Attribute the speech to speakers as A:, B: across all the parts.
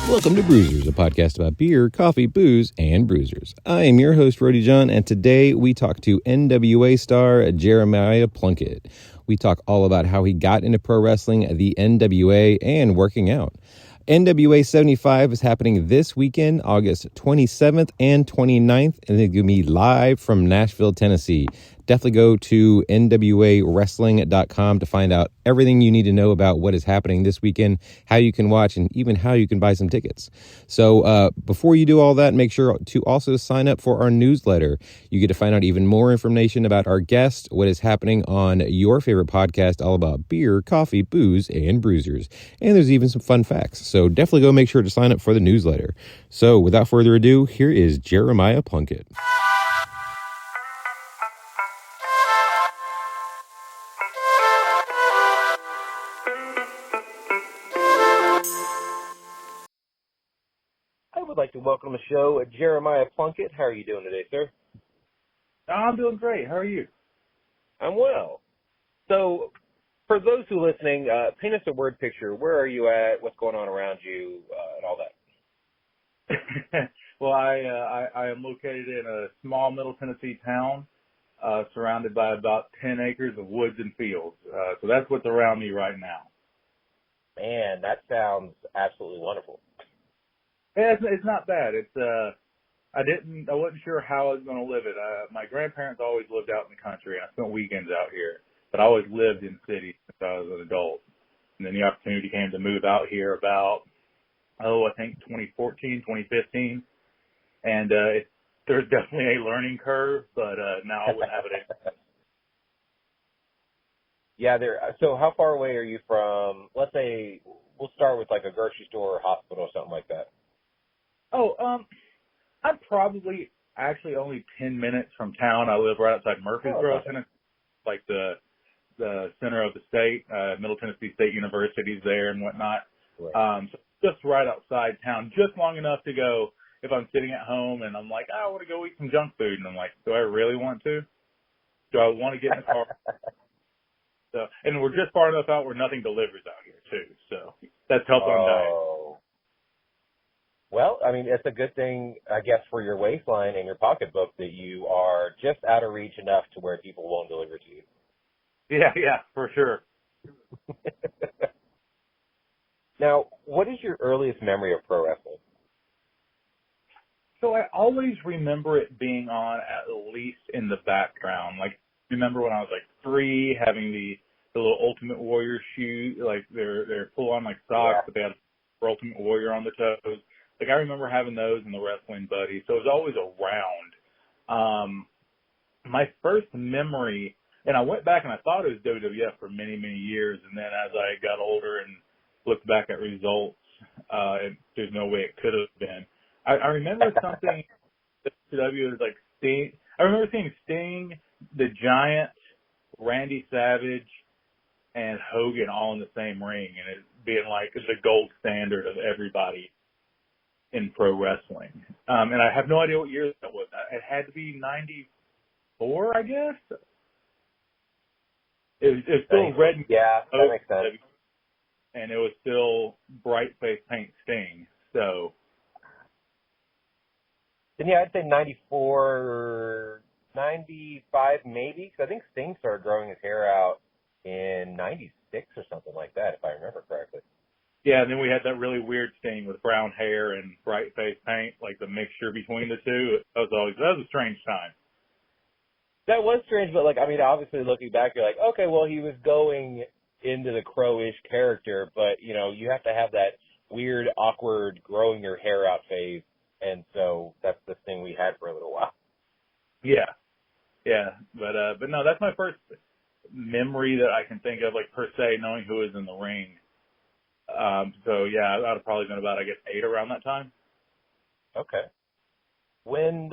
A: Welcome to Brewsers, a podcast about beer, coffee, booze, and bruisers. I am your host, Rody John, and today we talk to NWA star Jeremiah Plunkett. We talk all about how he got into pro wrestling, the NWA, and working out. NWA 75 is happening this weekend, August 27th and 29th, and it's going to be live from Nashville, Tennessee. Definitely go to nwawrestling.com to find out everything you need to know about what is happening this weekend, how you can watch, and even how you can buy some tickets. So before you do all that, make sure to also sign up for our newsletter. You get to find out even more information about our guests, what is happening on your favorite podcast, all about beer, coffee, booze, and bruisers. And there's even some fun facts. So definitely go make sure to sign up for the newsletter. So without further ado, here is Jeremiah Plunkett. I would like to welcome to the show Jeremiah Plunkett. How are you doing today, sir?
B: I'm doing great. How are you?
A: I'm well. So, for those who are listening, paint us a word picture. Where are you at? What's going on around you, and all that?
B: Well, I am located in a small Middle Tennessee town, surrounded by about 10 acres of woods and fields. So that's what's around me right now.
A: Man, that sounds absolutely wonderful.
B: Yeah, it's not bad. I wasn't sure how I was going to live it. My grandparents always lived out in the country, and I spent weekends out here. But I always lived in the city since I was an adult. And then the opportunity came to move out here about, I think 2014, 2015. And there's definitely a learning curve, but now I wouldn't have it.
A: Yeah, so how far away are you from, let's say, we'll start with like a grocery store or hospital or something like that?
B: I'm probably actually only 10 minutes from town. I live right outside Murfreesboro, Tennessee, like the center of the state. Middle Tennessee State University's there and whatnot.
A: Right.
B: So just right outside town, just long enough to go if I'm sitting at home and I'm like, I want to go eat some junk food. And I'm like, do I really want to? Do I want to get in the car? So, and we're just far enough out where nothing delivers out here too. So that's helped on diet.
A: Well, I mean, it's a good thing, I guess, for your waistline and your pocketbook that you are just out of reach enough to where people won't deliver to you.
B: Yeah, for sure.
A: Now, what is your earliest memory of pro wrestling?
B: So I always remember it being on at least in the background. Like, I remember when I was like 3, having the little Ultimate Warrior shoes, like they're full on like socks, but they had Ultimate Warrior on the toes. Like, I remember having those in the Wrestling Buddy, so it was always around. My first memory, and I went back and I thought it was WWF for many, many years, and then as I got older and looked back at results, there's no way it could have been. I remember something WCW was like Sting. I remember seeing Sting, the Giant, Randy Savage, and Hogan all in the same ring, and it being like the gold standard of everybody in pro wrestling. And I have no idea what year that was. It had to be 94, I guess. It was still red and
A: yeah, that makes sense.
B: And it was still bright face paint Sting. So.
A: And yeah, I'd say 94, 95 maybe, because I think Sting started growing his hair out in 96 or something like that, if I remember correctly.
B: Yeah, and then we had that really weird Sting with brown hair and bright face paint, like the mixture between the two. That was a strange time.
A: That was strange, but like, I mean, obviously looking back, you're like, okay, well, he was going into the Crow-ish character, but you know, you have to have that weird, awkward, growing your hair out phase, and so that's the thing we had for a little while.
B: Yeah, but no, that's my first memory that I can think of, like per se, knowing who was in the ring. So yeah, that would have probably been about, I guess, 8 around that time.
A: Okay. When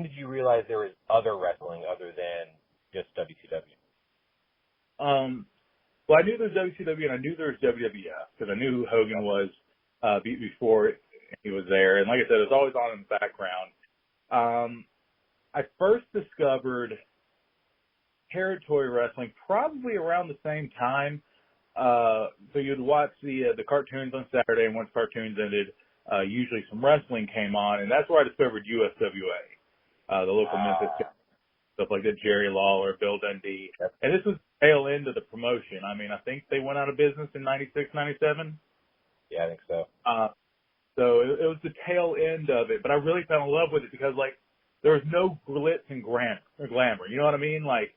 A: did you realize there was other wrestling other than just WCW?
B: Well, I knew there was WCW and I knew there was WWF because I knew who Hogan was before he was there. And like I said, it was always on in the background. I first discovered territory wrestling probably around the same time. so you'd watch the cartoons on Saturday, and once cartoons ended, usually some wrestling came on, and that's where I discovered USWA, the local Memphis stuff like that, Jerry Lawler, Bill Dundee. And this was the tail end of the promotion. I mean, I think they went out of business in 96, 97.
C: Yeah, I think so.
B: So it was the tail end of it, but I really fell in love with it because, like, there was no glitz and glamour. You know what I mean? Like,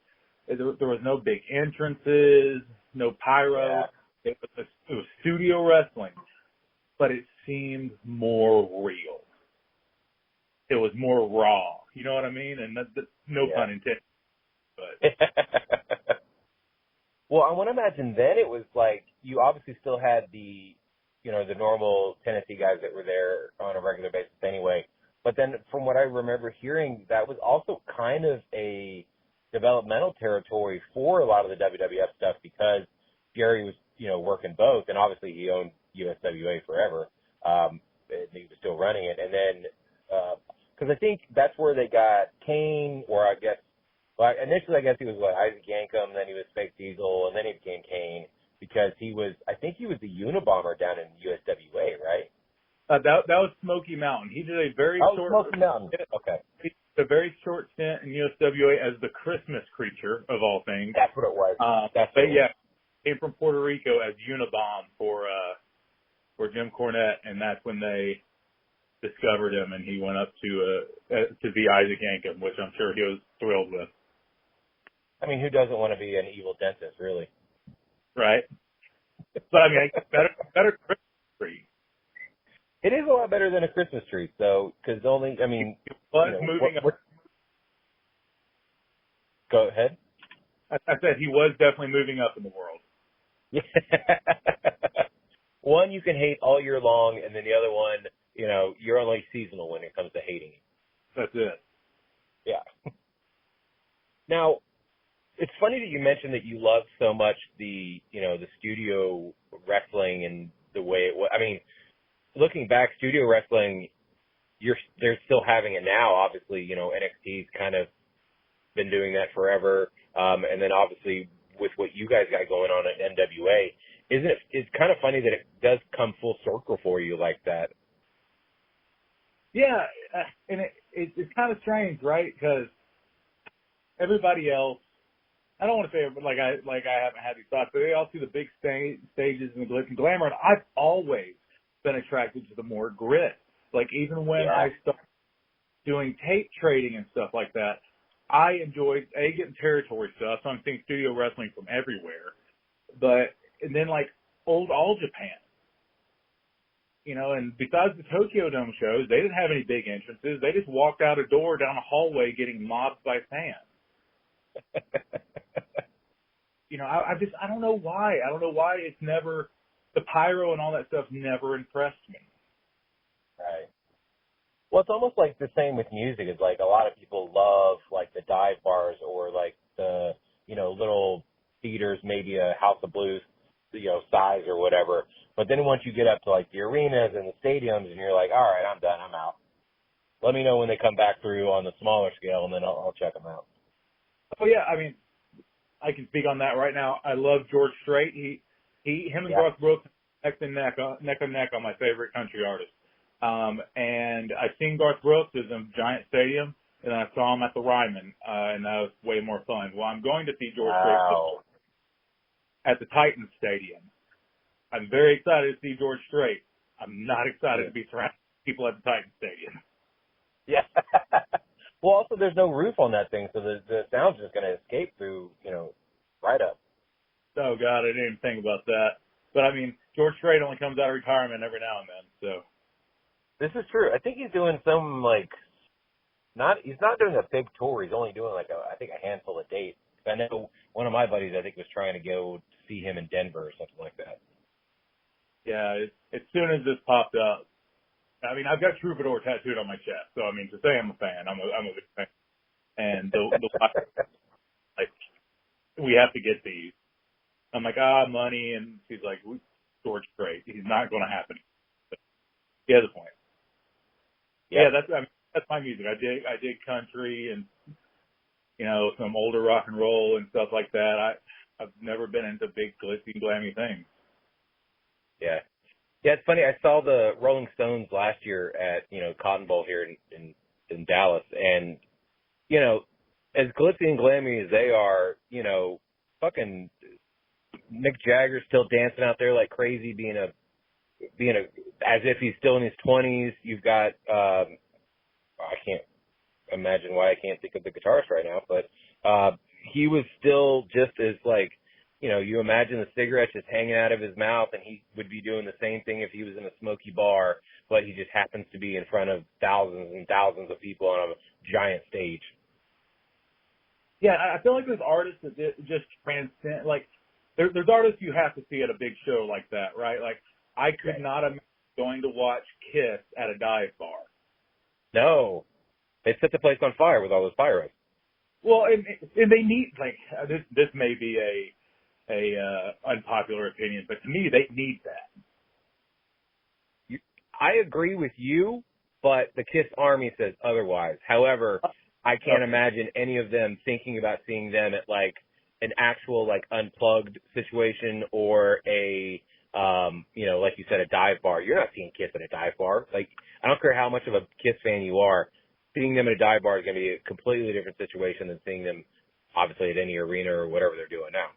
B: there was no big entrances, no pyro. Yeah. It was studio wrestling, but it seemed more real. It was more raw. You know what I mean? And that's no pun intended. But
C: well, I want to imagine then it was like you obviously still had the normal Tennessee guys that were there on a regular basis anyway. But then from what I remember hearing, that was also kind of a developmental territory for a lot of the WWF stuff because Gary was, working both. And obviously he owned USWA forever. And he was still running it. And then, because I think that's where they got Kane, or I guess, well, initially I guess he was Isaac Yankem, then he was Fake Diesel, and then he became Kane. Because I think he was the Unabomber down in USWA, right?
B: That was Smoky Mountain. He did a very short.
C: Smoky Mountain. Okay.
B: He did a very short stint in USWA as the Christmas creature of all things.
C: That's what it was.
B: Came from Puerto Rico as Unabomb for Jim Cornette, and that's when they discovered him, and he went up to be Isaac Yankem, which I'm sure he was thrilled with.
C: I mean, who doesn't want to be an evil dentist, really?
B: Right. But I mean, better Christmas tree.
C: It is a lot better than a Christmas tree, so, because it was
B: moving up.
C: Go ahead.
B: I said he was definitely moving up in the world.
C: Yeah. One you can hate all year long, and then the other one, you're only seasonal when it comes to hating him.
B: That's it.
C: Yeah. Now, it's funny that you mentioned that you love so much the studio wrestling and the way it was. I mean, looking back, studio wrestling, they're still having it now. Obviously, NXT's kind of been doing that forever. And then obviously with what you guys got going on at NWA, it's kind of funny that it does come full circle for you like that.
B: Yeah. And it's kind of strange, right? Because everybody else, I don't want to say it like I haven't had these thoughts, but they all see the big stages and the glitz and glamour, and I've always been attracted to the more grit. Like even when I started doing tape trading and stuff like that, I enjoyed getting territory stuff. So I'm seeing studio wrestling from everywhere, and then like old All Japan, and besides the Tokyo Dome shows, they didn't have any big entrances. They just walked out a door down a hallway getting mobbed by fans. I don't know why. I don't know why it's never, the pyro and all that stuff never impressed me.
C: Right. Well, it's almost like the same with music. It's like a lot of people love like the dive bars or like the, little theaters, maybe a House of Blues, size or whatever. But then once you get up to like the arenas and the stadiums and you're like, all right, I'm done. I'm out. Let me know when they come back through on the smaller scale and then I'll check them out.
B: Oh yeah. I mean, I can speak on that right now. I love George Strait. Him and Garth Brooks neck and neck on my favorite country artist. And I've seen Garth Brooks in a giant stadium, and I saw him at the Ryman, and that was way more fun. Well, I'm going to see George Strait at the Titans Stadium. I'm very excited to see George Strait. I'm not excited to be surrounded by people at the Titans Stadium.
C: Yeah. Well, also, there's no roof on that thing, so the sound's just going to escape through, right up.
B: Oh, God, I didn't even think about that. But, I mean, George Strait only comes out of retirement every now and then, so.
C: This is true. I think he's doing some, he's not doing a big tour. He's only doing, I think a handful of dates. I know one of my buddies, I think, was trying to go see him in Denver or something like that.
B: Yeah, as soon as this popped up, I mean, I've got Troubadour tattooed on my chest, so I mean, to say I'm a fan, I'm a big fan. And the like, we have to get these. I'm like, money, and she's like, George Strait. He's not going to happen. But he has a point. Yeah, that's my music. I dig country and some older rock and roll and stuff like that. I've never been into big glitzy, glammy things.
C: Yeah. Yeah, it's funny. I saw the Rolling Stones last year at, Cotton Bowl here in Dallas. And, as glitzy and glammy as they are, fucking Mick Jagger's still dancing out there like crazy, being as if he's still in his 20s. You've got, I can't imagine why I can't think of the guitarist right now, but, he was still just as like, you imagine the cigarette just hanging out of his mouth, and he would be doing the same thing if he was in a smoky bar, but he just happens to be in front of thousands and thousands of people on a giant stage.
B: Yeah, I feel like there's artists that just transcend. Like, there's artists you have to see at a big show like that, right? Like, I could not imagine going to watch Kiss at a dive bar.
C: No, they set the place on fire with all those pyros.
B: Well, and they need, like, this may be a unpopular opinion, but to me, they need that.
C: I agree with you, but the Kiss Army says otherwise. However, I can't imagine any of them thinking about seeing them at like an actual like unplugged situation or a like you said, a dive bar. You're not seeing Kiss at a dive bar. Like, I don't care how much of a Kiss fan you are, seeing them at a dive bar is going to be a completely different situation than seeing them obviously at any arena or whatever they're doing now.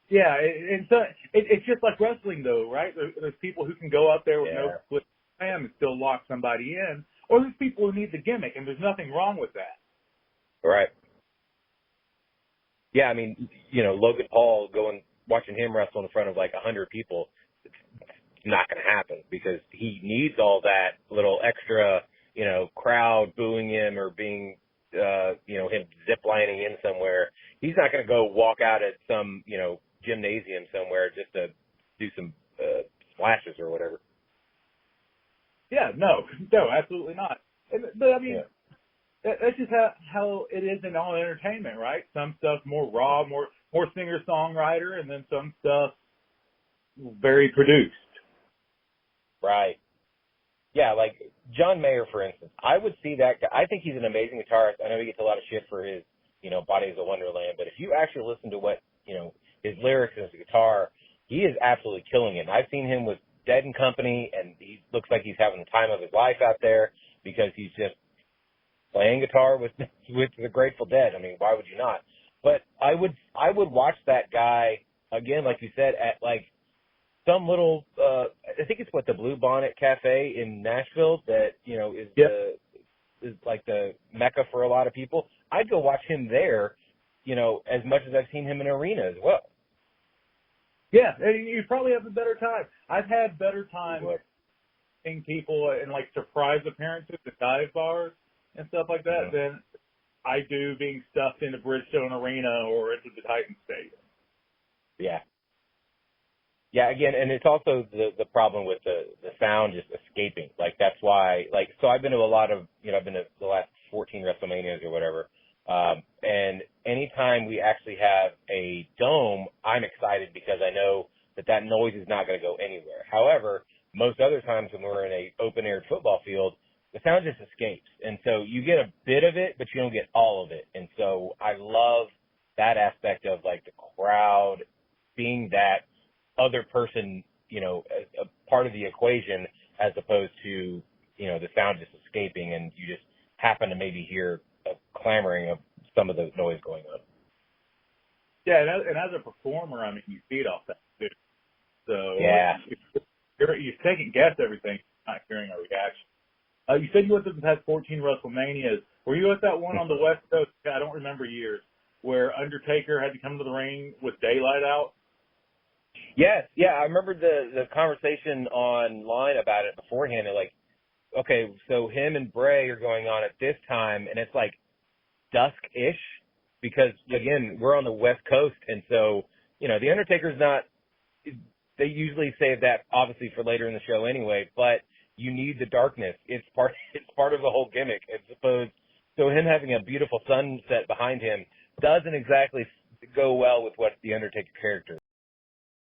B: Yeah, and so it's just like wrestling, though, right? There's people who can go out there with no split slam and still lock somebody in, or there's people who need the gimmick, and there's nothing wrong with that.
C: Right. Yeah, I mean, Logan Paul watching him wrestle in front of like 100 people, it's not going to happen because he needs all that little extra, crowd booing him or being, him ziplining in somewhere. He's not going to go walk out at some, gymnasium somewhere just to do some splashes or whatever.
B: Yeah, no, absolutely not. But I mean, that's just how it is in all entertainment, right? Some stuff more raw, more singer-songwriter, and then some stuff very produced.
C: Right. Yeah, like John Mayer, for instance. I would see that guy. I think he's an amazing guitarist. I know he gets a lot of shit for his, Body is a Wonderland, but if you actually listen to what, his lyrics and his guitar, he is absolutely killing it. And I've seen him with Dead and Company, and he looks like he's having the time of his life out there because he's just playing guitar with the Grateful Dead. I mean, why would you not? But I would watch that guy again, like you said, at like some little I think it's the Blue Bonnet Cafe in Nashville that is like the mecca for a lot of people. I'd go watch him there, as much as I've seen him in arena as well.
B: Yeah, and you probably have a better time. I've had better time seeing people in like surprise appearances at dive bars and stuff like that than I do being stuffed into Bridgestone Arena or into the Titan Stadium.
C: Yeah. Yeah, again, and it's also the problem with the sound just escaping. Like, that's why, like, so I've been to a lot of, I've been to the last 14 WrestleManias or whatever. And anytime we actually have a dome, I'm excited because I know that noise is not going to go anywhere. However, most other times when we're in a open-air football field, the sound just escapes. And so you get a bit of it, but you don't get all of it. And so I love that aspect of, like, the crowd being that other person, as a part of the equation, as opposed to, the sound just escaping and you just happen to maybe hear a clamoring of some of the noise going on.
B: Yeah, and as a performer, I mean, you feed off that too. So you second guess everything, not hearing a reaction. You said you went to the past 14 WrestleManias. Were you at that one on the West Coast? I don't remember years, where Undertaker had to come to the ring with daylight out.
C: Yes, yeah, I remember the conversation online about it beforehand. Like, okay, so him and Bray are going on at this time, and it's like dusk-ish because, again, we're on the West Coast, and so, the Undertaker's not – they usually save that, obviously, for later in the show anyway, but you need the darkness. It's part of the whole gimmick, I suppose. So him having a beautiful sunset behind him doesn't exactly go well with what the Undertaker character